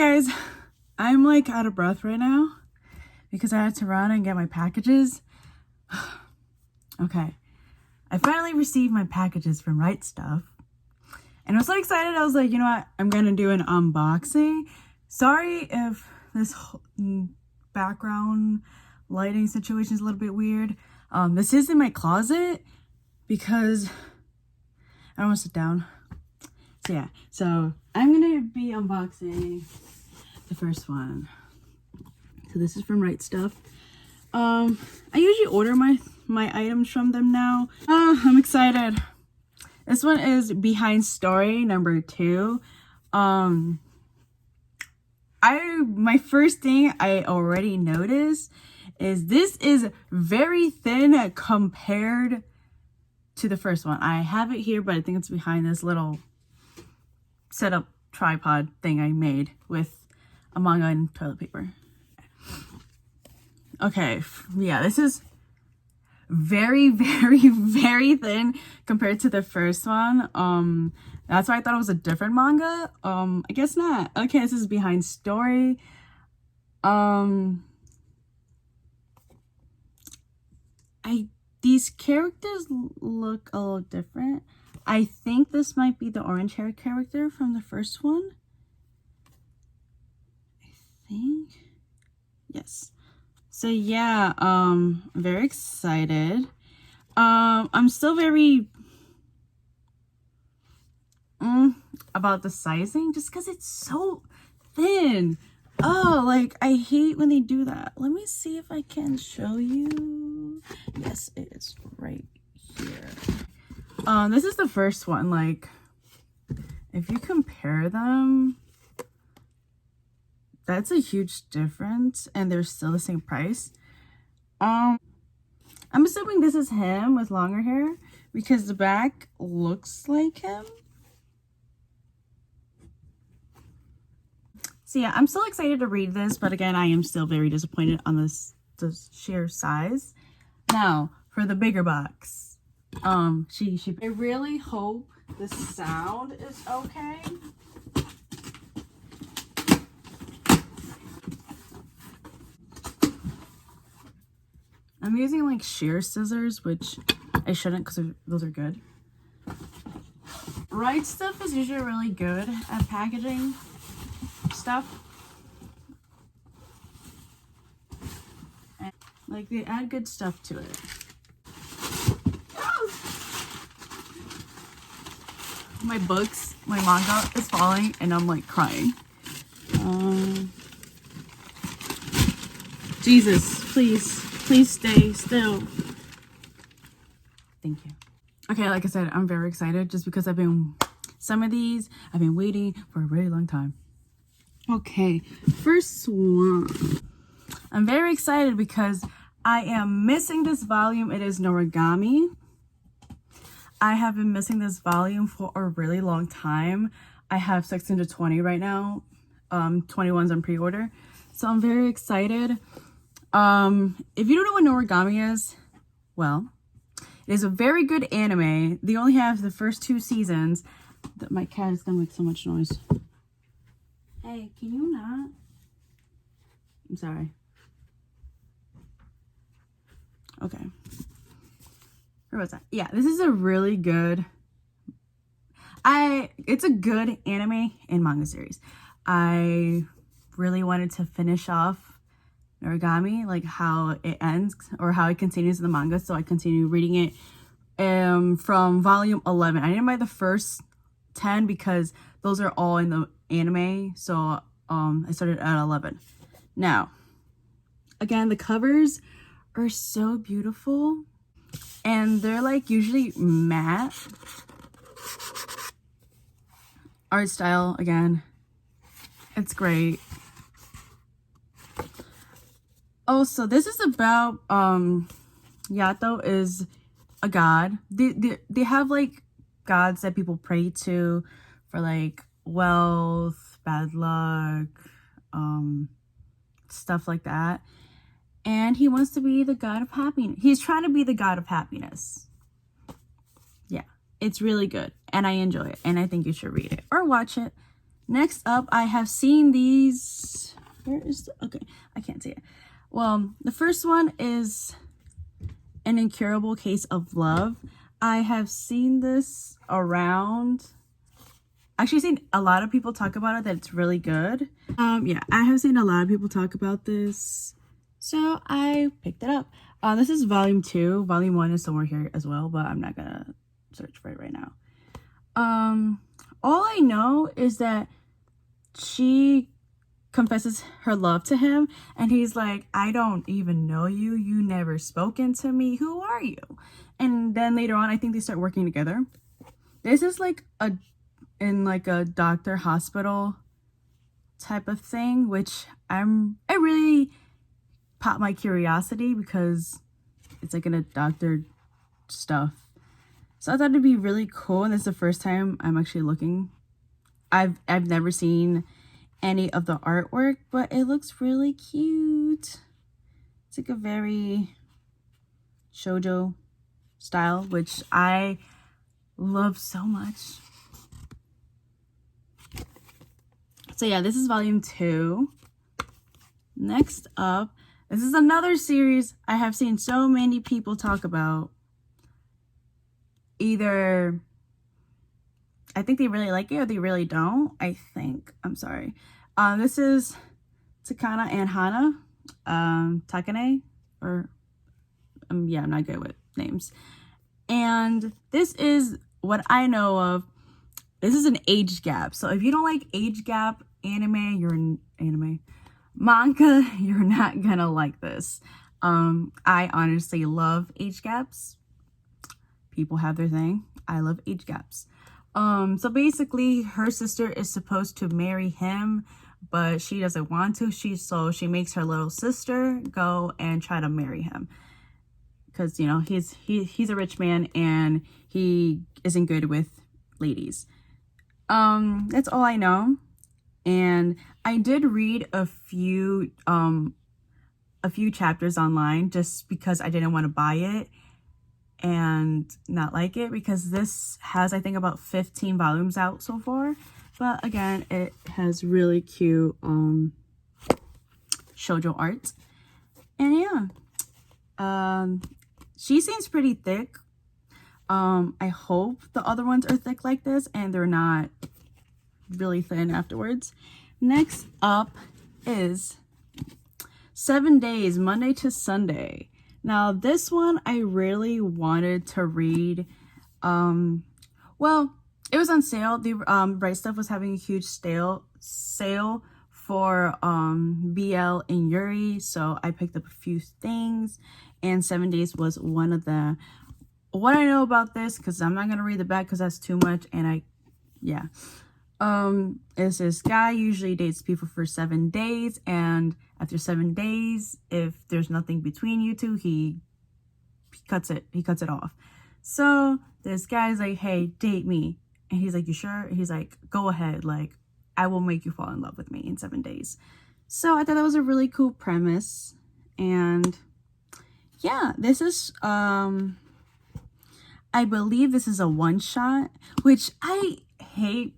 guys, I'm like out of breath right now because I had to run and get my packages. Okay, I finally received my packages from Right Stuff and I was so excited. I was like, you know what, I'm gonna do an unboxing. Sorry if this background lighting situation is a little bit weird. This is in my closet because I don't want to sit down. So yeah, so I'm gonna be unboxing the first one. So this is from Right Stuff. I usually order my items from them now. I'm excited. This one is Behind Story number 2. My first thing I already noticed is this is very thin compared to the first one. I have it here, but I think it's behind this little setup tripod thing I made with a manga and toilet paper. Okay, yeah, this is very, very, very thin compared to the first one. That's why I thought it was a different manga. I guess not. Okay, this is Behind Story. These characters look a little different. I think this might be the orange hair character from the first one. I think. Yes. So yeah, I'm very excited. I'm still very about the sizing just because it's so thin. Oh, like I hate when they do that. Let me see if I can show you. Yes, it is right here. This is the first one. Like, if you compare them, that's a huge difference, and they're still the same price. I'm assuming this is him with longer hair because the back looks like him. So yeah, I'm still excited to read this, but again, I am still very disappointed on the sheer size. Now, for the bigger box, I really hope the sound is okay. I'm using like shear scissors, which I shouldn't because those are good. Right Stuff is usually really good at packaging stuff. And, like, they add good stuff to it. My books, my manga is falling and I'm like crying. Jesus, please stay still. Thank you. Okay, like I said, I'm very excited just because some of these I've been waiting for a really long time. Okay, first one. I'm very excited because I am missing this volume. It is Noragami. I have been missing this volume for a really long time. I have 16 to 20 right now. 21's on pre-order. So I'm very excited. If you don't know what Noragami is, well, it is a very good anime. They only have the first 2 seasons. My cat is gonna make so much noise. Hey, can you not? I'm sorry. Okay. Where was that? Yeah, this is a really good... It's a good anime and manga series. I really wanted to finish off Noragami, like how it ends or how it continues in the manga, so I continue reading it from volume 11. I didn't buy the first 10 because those are all in the anime, so I started at 11. Now, again, the covers are so beautiful and they're like usually matte art style. Again, it's great. Oh, so this is about Yato is a god. They have like gods that people pray to for like wealth, bad luck, stuff like that. And he wants to be the god of happiness. He's trying to be the god of happiness. Yeah, it's really good and I enjoy it and I think you should read it or watch it. Next up, I have seen these. Where is the, okay, I can't see it. Well, the first one is An Incurable Case of Love. I have seen this around. Actually, seen a lot of people talk about it, that it's really good. Yeah, I have seen a lot of people talk about this, so I picked it up. This is volume 2. Volume 1 is somewhere here as well, but I'm not gonna search for it right now. All I know is that she confesses her love to him, and he's like, I don't even know you. You never spoken to me. Who are you? And then later on, I think they start working together. This is like in like a doctor hospital type of thing, which I really popped my curiosity because it's like in a doctor stuff. So I thought it'd be really cool, and this is the first time I'm actually looking. I've never seen any of the artwork, but it looks really cute. It's like a very shoujo style, which I love so much. So yeah, this is volume 2. Next up, this is another series I have seen so many people talk about. Either I think they really like it or they really don't. I'm sorry. This is Sakana and Hanatakanae, or yeah, I'm not good with names. And this is what I know of. This is an age gap. So if you don't like age gap manga, you're not gonna like this. I honestly love age gaps. People have their thing. I love age gaps. So basically her sister is supposed to marry him, but she doesn't want to. So she makes her little sister go and try to marry him. Because, you know, he's a rich man and he isn't good with ladies. That's all I know. And I did read a few chapters online just because I didn't want to buy it and not like it, because this has, I think, about 15 volumes out so far. But again, it has really cute shoujo art. And yeah, she seems pretty thick. I hope the other ones are thick like this and they're not really thin afterwards. Next up is 7 Days, Monday to Sunday. Now this one I really wanted to read. Well, it was on sale. The Bright Stuff was having a huge sale for BL and Yuri, so I picked up a few things, and 7 Days was one of them. What I know about this, because I'm not gonna read the back because that's too much, and is this guy usually dates people for 7 days, and after 7 days, if there's nothing between you two, he cuts it off. So this guy's like, hey, date me. And he's like, you sure? He's like, go ahead, like, I will make you fall in love with me in 7 days. So I thought that was a really cool premise. And yeah, this is I believe this is a one-shot, which I hate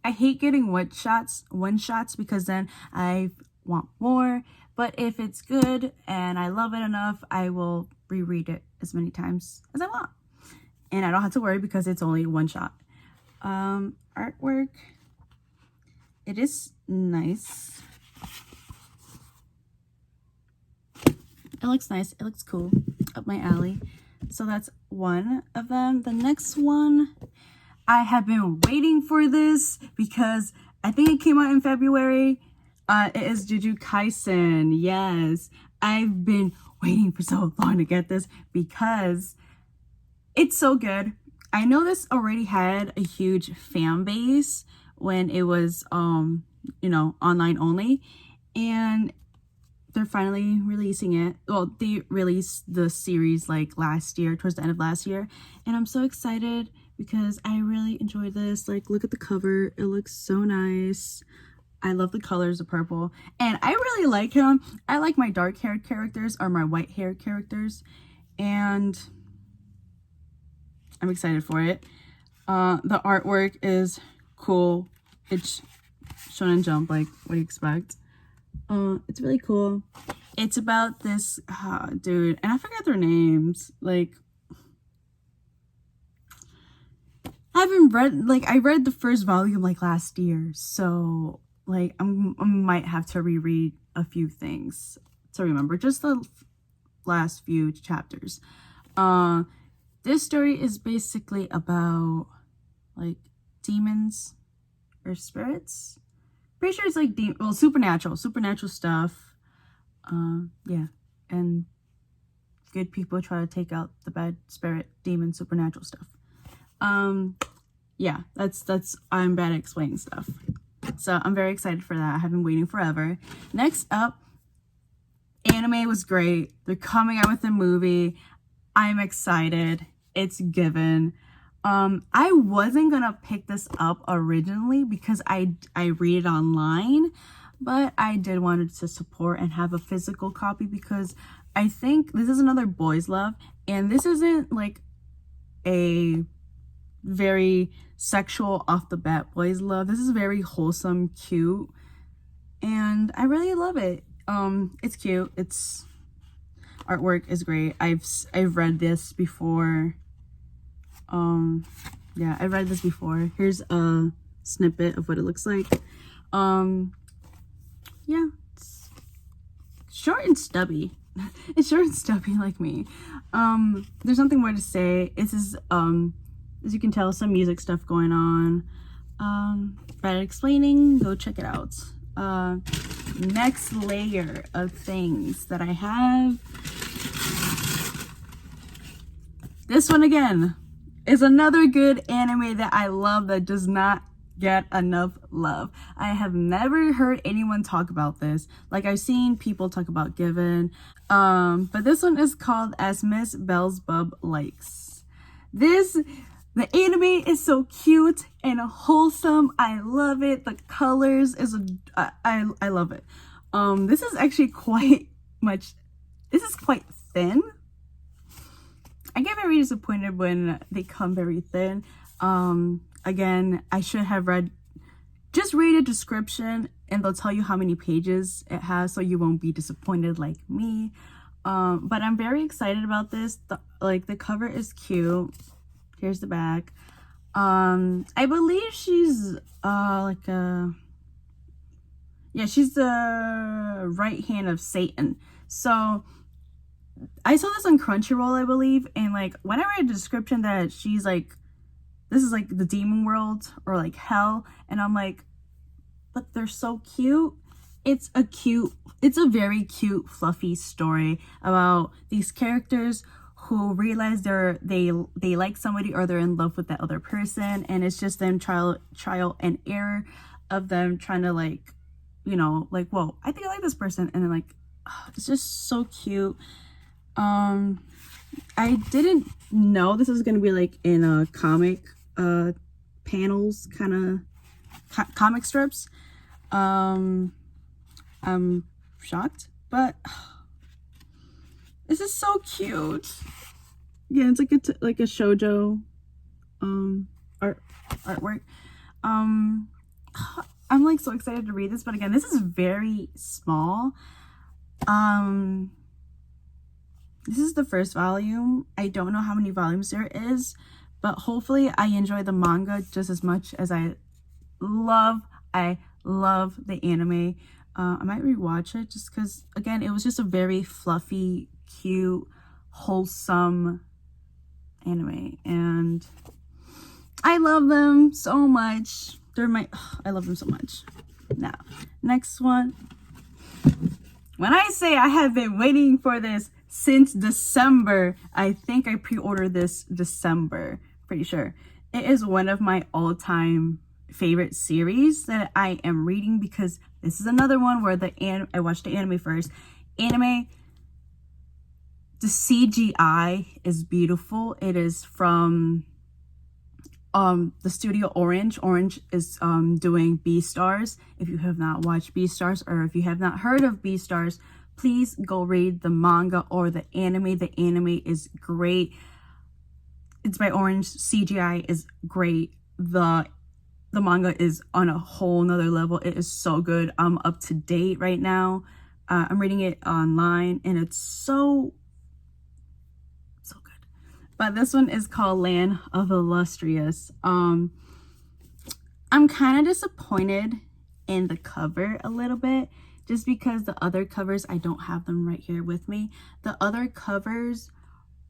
getting one-shots because then I want more. But if it's good and I love it enough, I will reread it as many times as I want. And I don't have to worry because it's only one shot. Artwork. It is nice. It looks nice. It looks cool. Up my alley. So that's one of them. The next one, I have been waiting for this because I think it came out in February. It is Jujutsu Kaisen. Yes. I've been waiting for so long to get this because it's so good. I know this already had a huge fan base when it was, you know, online only. And they're finally releasing it. Well, they released the series like last year, towards the end of last year. And I'm so excited because I really enjoyed this. Like, look at the cover. It looks so nice. I love the colors of purple. And I really like him. I like my dark-haired characters or my white-haired characters. And I'm excited for it. The artwork is cool. It's Shonen Jump, like, what do you expect? It's really cool. It's about this dude, and I forgot their names. Like, I haven't read, like, I read the first volume like last year, so like I might have to reread a few things to remember, just the last few chapters. This story is basically about like demons or spirits. Pretty sure it's like supernatural stuff. Yeah, and good people try to take out the bad spirit, demon, supernatural stuff. Yeah, that's I'm bad at explaining stuff. So I'm very excited for that. I have been waiting forever. Next up, anime was great. They're coming out with a movie. I'm excited. It's given. I wasn't gonna pick this up originally because I read it online, but I did want to support and have a physical copy because I think this is another boys love, and this isn't like a very sexual off the bat boys love. This is very wholesome, cute, and I really love it. It's cute. It's artwork is great. I've read this before. Yeah, I read this before. Here's a snippet of what it looks like. Yeah, it's short and stubby. It's short and stubby like me. There's nothing more to say. This is as you can tell, some music stuff going on. Bad at explaining, go check it out. Next layer of things that I have. This one again is another good anime that I love that does not get enough love. I have never heard anyone talk about this. Like, I've seen people talk about Given, but this one is called As Miss Beelzebub Likes. The anime is so cute and wholesome. I love it. The colors I love it. This is actually quite thin. I get very disappointed when they come very thin. Again, I should have just read a description and they'll tell you how many pages it has so you won't be disappointed like me. But I'm very excited about this. The cover is cute. Here's the back. I believe she's she's the right hand of Satan. So I saw this on Crunchyroll, I believe, and like when I read a description that she's like, this is like the demon world or like hell, and I'm like, but they're so cute. It's a very cute, fluffy story about these characters who realize they like somebody or they're in love with that other person, and it's just them trial and error of them trying to like, like, whoa, I think I like this person, and then like, it's just so cute. I didn't know this was gonna be like in a comic panels, kind of comic strips. I'm shocked, but this is so cute. Yeah, it's like a shoujo artwork. I'm like so excited to read this, but again, this is very small. This is the first volume. I don't know how many volumes there is, but hopefully I enjoy the manga just as much as I love the anime. I might rewatch it just because, again, it was just a very fluffy, cute, wholesome anime, and I love them so much. I love them so much. Now, next one. When I say I have been waiting for this since December, I think I pre-ordered this December, pretty sure. It is one of my all-time favorite series that I am reading because this is another one where I watched the anime first. The CGI is beautiful. It is from the studio Orange. Orange is doing Beastars. If you have not watched Beastars, or if you have not heard of Beastars, please go read the manga or the anime. The anime is great. It's by Orange. CGI is great. The the manga is on a whole nother level. It is so good. I'm up to date right now. I'm reading it online, and it's so good. But this one is called Land of Illustrious. I'm kind of disappointed in the cover a little bit, just because the other covers, I don't have them right here with me. The other covers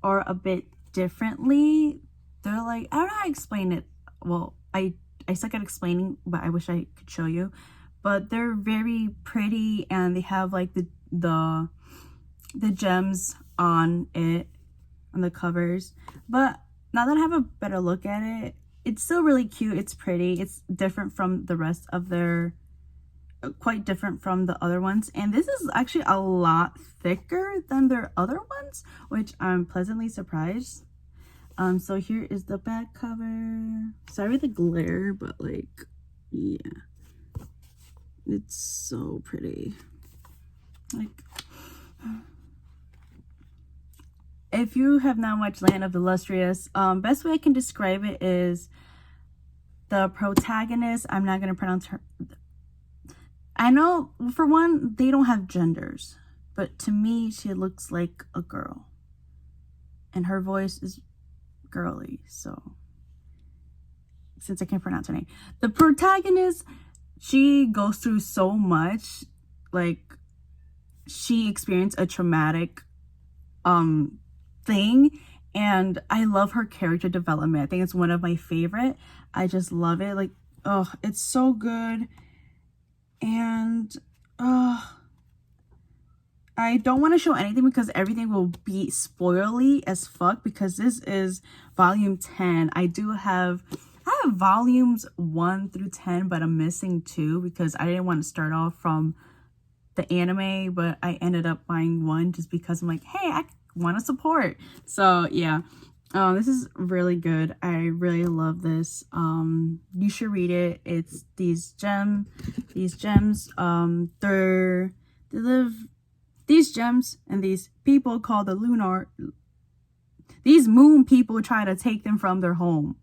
are a bit differently. They're like, I don't know how to explain it. Well, I suck at explaining, but I wish I could show you. But they're very pretty, and they have like the gems on it, on the covers. But now that I have a better look at it, it's still really cute. It's pretty. It's different from the rest of their, quite different from the other ones. And this is actually a lot thicker than their other ones, which I'm pleasantly surprised. So here is the back cover. Sorry the glare, but like, yeah, it's so pretty. Like, if you have not watched Land of the Illustrious, best way I can describe it is the protagonist, I'm not gonna pronounce her. I know, for one, they don't have genders, but to me, she looks like a girl, and her voice is girly. So since I can't pronounce her name, the protagonist, she goes through so much. Like, she experienced a traumatic thing, and I love her character development. I think it's one of my favorite. I just love it. Like, oh, it's so good. And I don't want to show anything because everything will be spoilery as fuck, because this is volume 10. I have volumes 1 through 10, but I'm missing 2 because I didn't want to start off from the anime, but I ended up buying 1 just because I'm like, hey, I want to support. So yeah, this is really good. I really love this. You should read it. It's these gems, these gems and these people called these moon people try to take them from their home.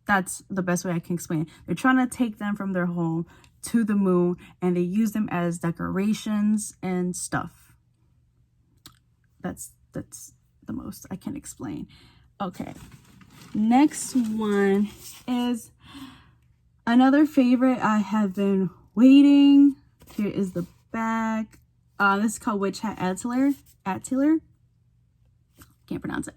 That's the best way I can explain it. They're trying to take them from their home to the moon, and they use them as decorations and stuff. That's the most I can explain. Okay, next one is another favorite I have been waiting. Here is the back. This is called Witch Hat Attila. Can't pronounce it.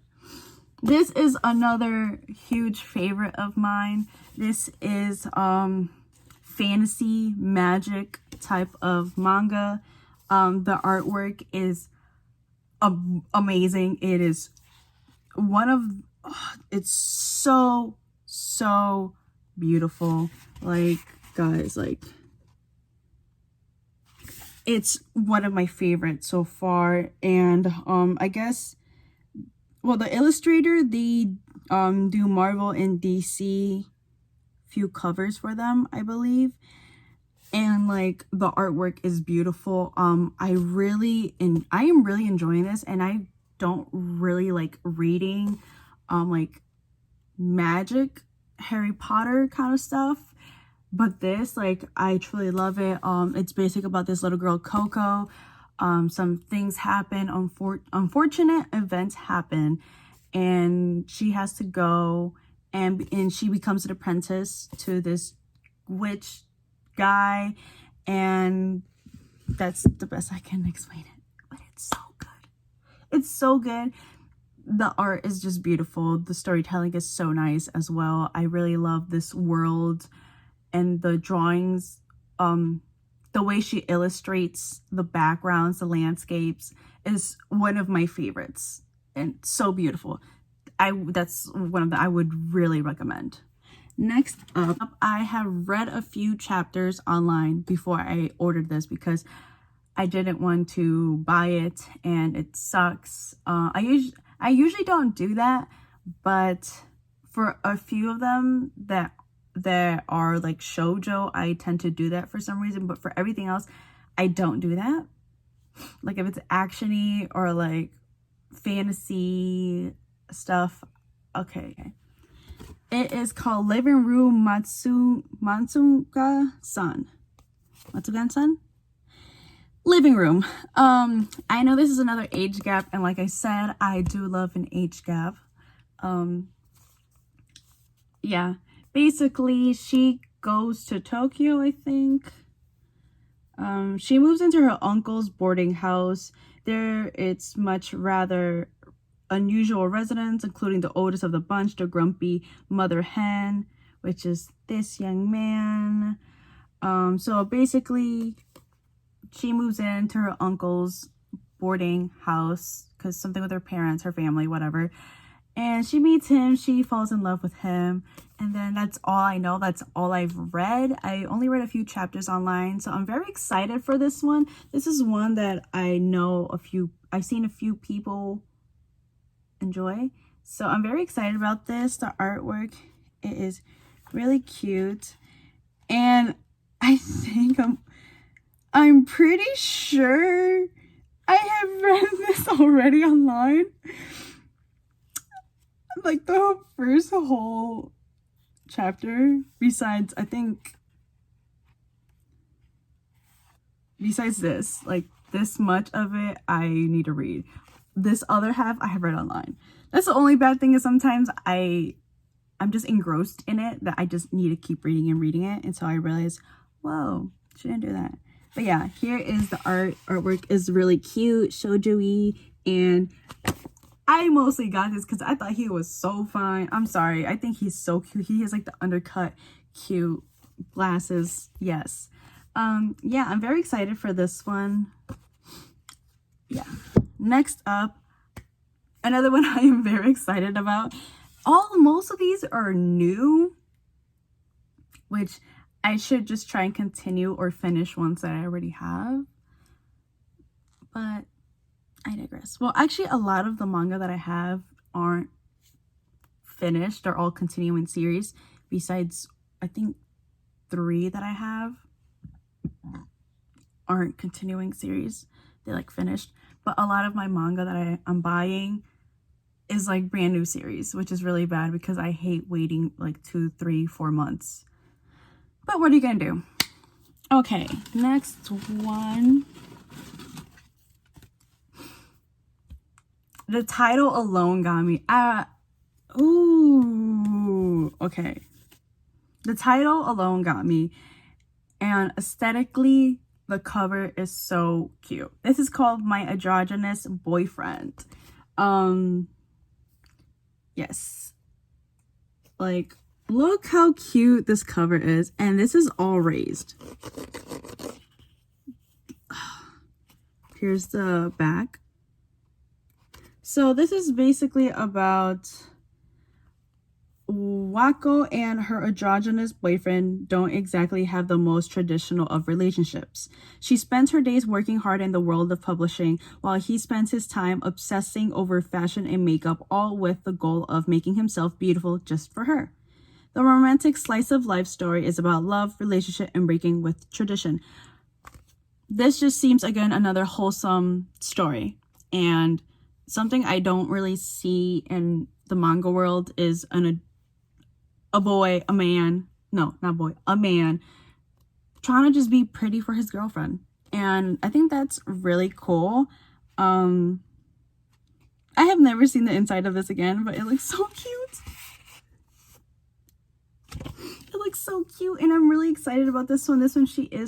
This is another huge favorite of mine. This is fantasy magic type of manga. The artwork is amazing. It is it's so beautiful. Like, guys, like, it's one of my favorites so far. And I guess, well, the illustrator, they do Marvel and DC few covers for them, I believe. And like, the artwork is beautiful. I am really enjoying this, and I don't really like reading like magic, Harry Potter kind of stuff, but this, like, I truly love it. It's basically about this little girl, Coco. Some things happen, unfortunate events happen, and she has to go, and she becomes an apprentice to this witch guy, and that's the best I can explain it. But it's so good. It's so good. The art is just beautiful. The storytelling is so nice as well. I really love this world and the drawings. The way she illustrates the backgrounds, the landscapes, is one of my favorites, and so beautiful. That's one of the I would really recommend. Next up, I have read a few chapters online before I ordered this because I didn't want to buy it, and it sucks. I usually don't do that, but for a few of them that are like shoujo, I tend to do that for some reason. But for everything else, I don't do that. Like, if it's actiony or like fantasy stuff, okay. It is called Living Room Matsuga-san. Matsugan-san? Living Room. I know this is another age gap, and like I said, I do love an age gap. Yeah. Basically, she goes to Tokyo, I think. She moves into her uncle's boarding house. There, it's much rather unusual residents, including the oldest of the bunch, the grumpy mother hen, which is this young man. So basically, she moves into her uncle's boarding house because something with her parents, her family, whatever. And she meets him, she falls in love with him, and then that's all I know. That's all I've read. I only read a few chapters online, so I'm very excited for this one. This is one that I know I've seen a few people enjoy, so I'm very excited about this. The artwork, it is really cute, and I think I'm pretty sure I have read this already online. Like the first whole chapter, besides this, like this much of it I need to read. This other half I have read online. That's the only bad thing, is sometimes I'm just engrossed in it that I just need to keep reading and reading it, and so I realize, whoa, shouldn't do that. But yeah, here is the artwork is really cute, shoujo-y, and I mostly got this because I thought he was so fine. I'm sorry. I think he's so cute. He has like the undercut, cute glasses. Yes. Yeah, I'm very excited for this one. Yeah. Next up, another one I am very excited about. Most of these are new, which I should just try and continue or finish ones that I already have. But I digress. Well, actually, a lot of the manga that I have aren't finished. They're all continuing series. Besides, I think 3 that I have aren't continuing series. They're like finished. But a lot of my manga that I'm buying is like brand new series, which is really bad because I hate waiting like 2, 3, 4 months. But what are you gonna do? Okay, next one. The title alone got me. Okay. The title alone got me. And aesthetically, the cover is so cute. This is called My Androgynous Boyfriend. Yes. Like, look how cute this cover is. And this is all raised. Here's the back. So this is basically about Wako and her androgynous boyfriend don't exactly have the most traditional of relationships. She spends her days working hard in the world of publishing, while he spends his time obsessing over fashion and makeup, all with the goal of making himself beautiful just for her. The romantic slice of life story is about love, relationship, and breaking with tradition. This just seems, again, another wholesome story, and something I don't really see in the manga world is a man trying to just be pretty for his girlfriend. And I think that's really cool. I have never seen the inside of this again, but it looks so cute. It looks so cute, and I'm really excited about this one. This one, she a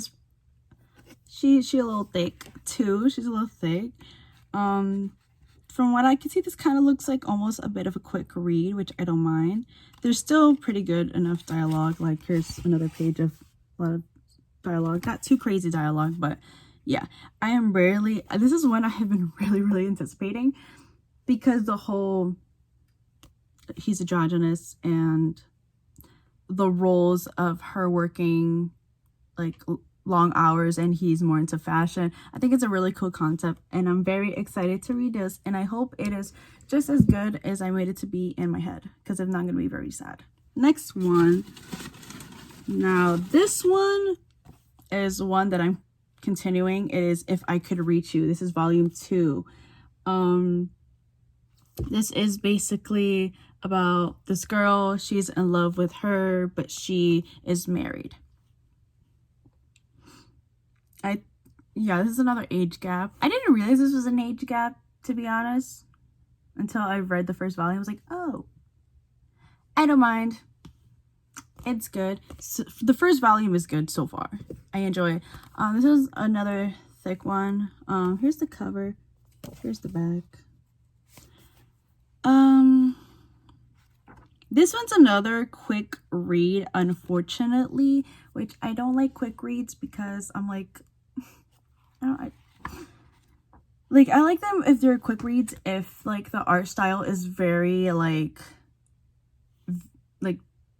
little thick too. She's a little thick. From what I can see, this kind of looks like almost a bit of a quick read, which I don't mind. There's still pretty good enough dialogue. Like, here's another page of a lot of dialogue. Not too crazy dialogue, but yeah. This is one I have been really anticipating, because he's androgynous, and the roles of her working like long hours and he's more into fashion. I think it's a really cool concept, and I'm very excited to read this, and I hope it is just as good as I made it to be in my head, because if not, I'm gonna be very sad. Next one. Now this one is one that I'm continuing. It is If I Could Reach You. This is volume 2. This is basically about this girl. She's in love with her, but she is married. Yeah, this is another age gap. I didn't realize this was an age gap, to be honest, until I read the first volume. I was like, oh, I don't mind. It's good. So, the first volume is good so far. I enjoy it. This is another thick one. Here's the cover. Here's the back. This one's another quick read, unfortunately, which I don't like quick reads because I'm like, I like them if they're quick reads, if like the art style is very like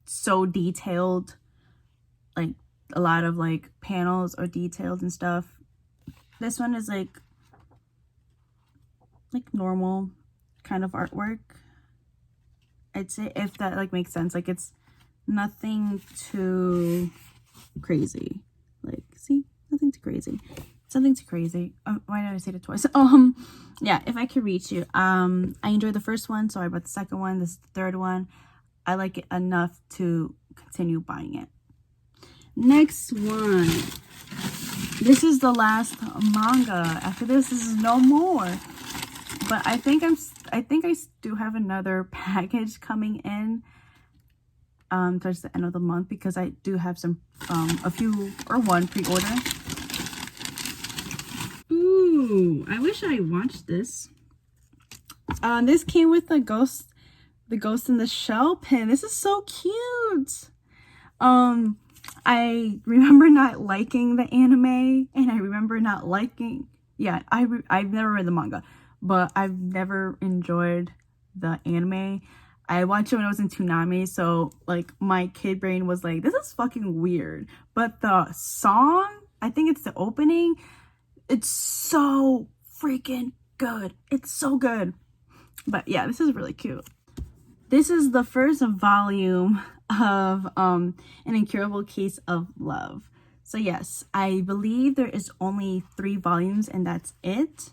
so detailed, like a lot of like panels are detailed and stuff. This one is like normal kind of artwork, I'd say, if that like makes sense. Like it's nothing too crazy. Like, see, nothing too crazy. Something too crazy. Why did I say it twice? Yeah, if I could reach you. I enjoyed the first one, so I bought the second one. This is the third one. I like it enough to continue buying it. Next one. This is the last manga. After this is no more. But I think I do have another package coming in towards the end of the month, because I do have some one pre-order. Ooh, I wish I watched this. This came with the Ghost in the Shell pin. This is so cute. I remember not liking the anime, and I remember not liking, yeah, I've never read the manga, but I've never enjoyed the anime. I watched it when I was in Toonami, so like my kid brain was like, this is fucking weird. But the song, I think it's the opening, it's so freaking good. It's so good. But yeah, this is really cute. This is the first volume of an Incurable Case of Love. So yes, I believe there is only 3 volumes and that's it.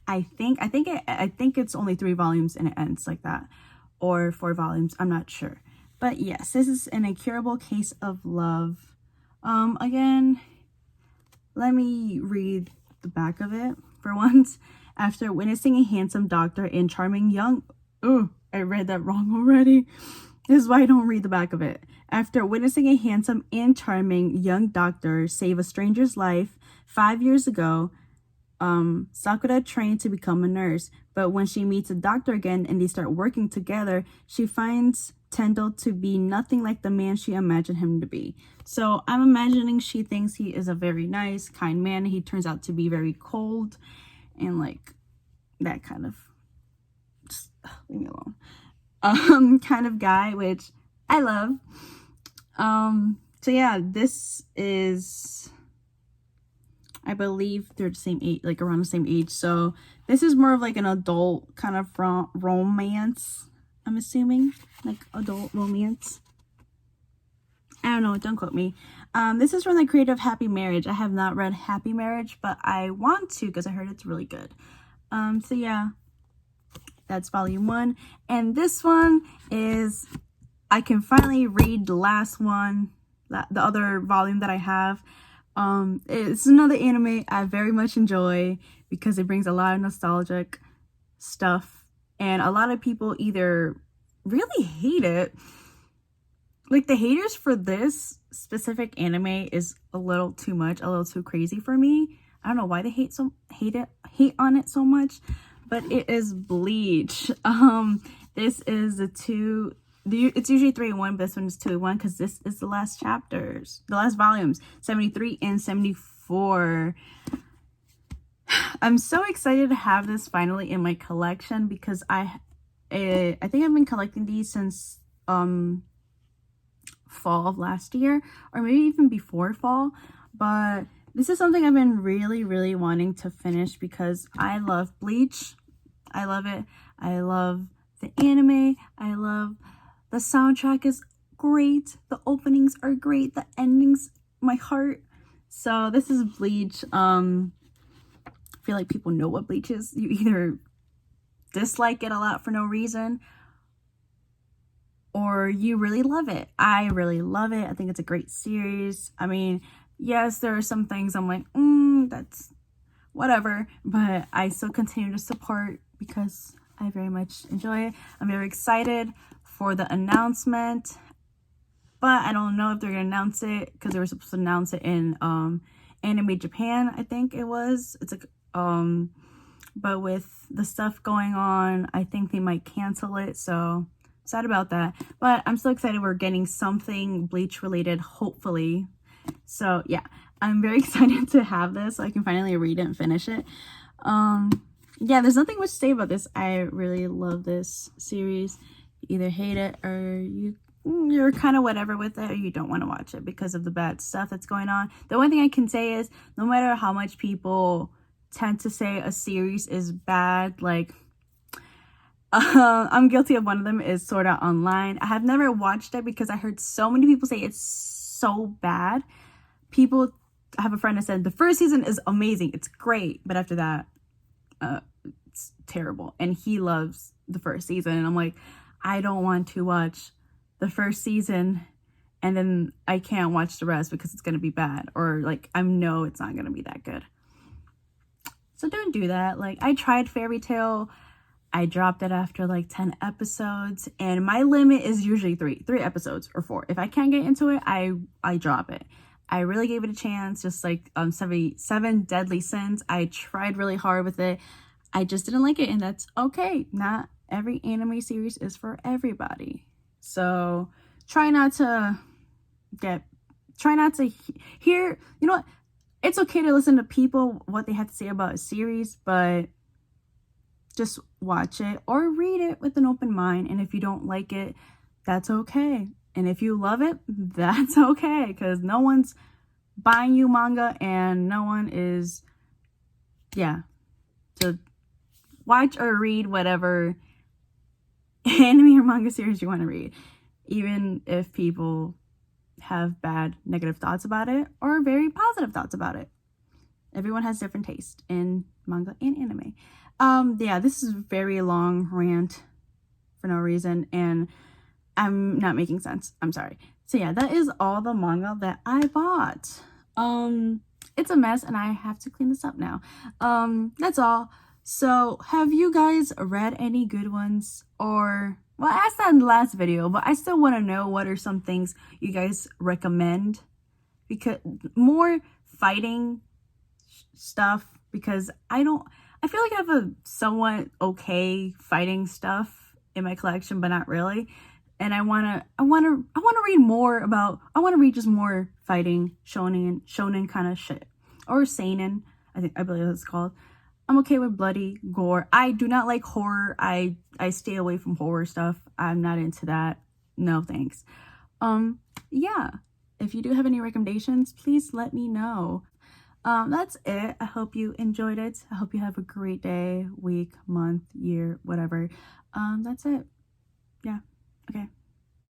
I think it's only 3 volumes and it ends like that, or 4 volumes. I'm not sure. But yes, this is an Incurable Case of Love. Again, let me read the back of it for once. After witnessing a handsome doctor and charming young... Oh, I read that wrong already. This is why I don't read the back of it. After witnessing a handsome and charming young doctor save a stranger's life 5 years ago, Sakura trained to become a nurse. But when she meets a doctor again and they start working together, she finds Tendo to be nothing like the man she imagined him to be. So I'm imagining she thinks he is a very nice, kind man. He turns out to be very cold and like that kind of, just leave me alone, kind of guy, which I love. So yeah, this is, I believe they're the same age, like around the same age. So this is more of like an adult kind of romance, I'm assuming, like adult romance. I don't know, don't quote me. This is from the creator of Happy Marriage. I have not read Happy Marriage, but I want to because I heard it's really good. So yeah, that's volume 1. And this one is, I can finally read the last one, the other volume that I have. It's another anime I very much enjoy because it brings a lot of nostalgic stuff. And a lot of people either really hate it. Like, the haters for this specific anime is a little too much, a little too crazy for me. I don't know why they hate on it so much, but it is Bleach. This is it's usually 3 in 1, but this one is 2 in 1 because this is the last chapters, the last volumes, 73 and 74. I'm so excited to have this finally in my collection because I think I've been collecting these since fall of last year, or maybe even before fall, but this is something I've been really wanting to finish because I love Bleach. I love it. I love the anime. I love the soundtrack is great. The openings are great. The endings, my heart. So this is Bleach. I feel like people know what Bleach is. You either dislike it a lot for no reason, or you really love it. I really love it. I think it's a great series. I mean, yes, there are some things I'm like, that's whatever, but I still continue to support because I very much enjoy it. I'm very excited for the announcement, but I don't know if they're gonna announce it because they were supposed to announce it in Anime Japan, I think it was. It's like but with the stuff going on, I think they might cancel it, so sad about that. But I'm still excited we're getting something Bleach related, hopefully. So yeah, I'm very excited to have this so I can finally read it and finish it. Yeah, there's nothing much to say about this. I really love this series. You either hate it or you're kind of whatever with it, or you don't want to watch it because of the bad stuff that's going on. The one thing I can say is no matter how much people tend to say a series is bad, like I'm guilty of one of them, is Sword Art Online. I have never watched it because I heard so many people say it's so bad. I have a friend that said the first season is amazing, it's great, but after that it's terrible, and he loves the first season, and I'm like, I don't want to watch the first season and then I can't watch the rest because it's gonna be bad, or like I know it's not gonna be that good. So don't do that. Like, I tried Fairy Tail. I dropped it after like 10 episodes, and my limit is usually three episodes or 4. If I can't get into it, I drop it. I really gave it a chance, just like 7 Deadly Sins. I tried really hard with it. I just didn't like it, and that's okay. Not every anime series is for everybody. So try not to hear, you know what? It's okay to listen to people, what they have to say about a series, but just watch it or read it with an open mind. And if you don't like it, that's okay. And if you love it, that's okay, because no one's buying you manga and no one is, to watch or read whatever anime or manga series you want to read, even if people have bad negative thoughts about it or very positive thoughts about it. Everyone has different taste in manga and anime. Yeah, this is a very long rant for no reason, and I'm not making sense. I'm sorry. So yeah, that is all the manga that I bought. It's a mess and I have to clean this up now. That's all. So have you guys read any good ones? Or, well, I asked that in the last video, but I still want to know what are some things you guys recommend, because more fighting stuff, because I feel like I have a somewhat okay fighting stuff in my collection, but not really. And I want to read more about, I want to read just more fighting, shonen kind of shit, or seinen, I believe that's called. I'm okay with bloody gore. I do not like horror. I stay away from horror stuff. I'm not into that. No thanks. Yeah, if you do have any recommendations, please let me know. That's it. I hope you enjoyed it. I hope you have a great day, week, month, year, whatever. That's it. Yeah. Okay.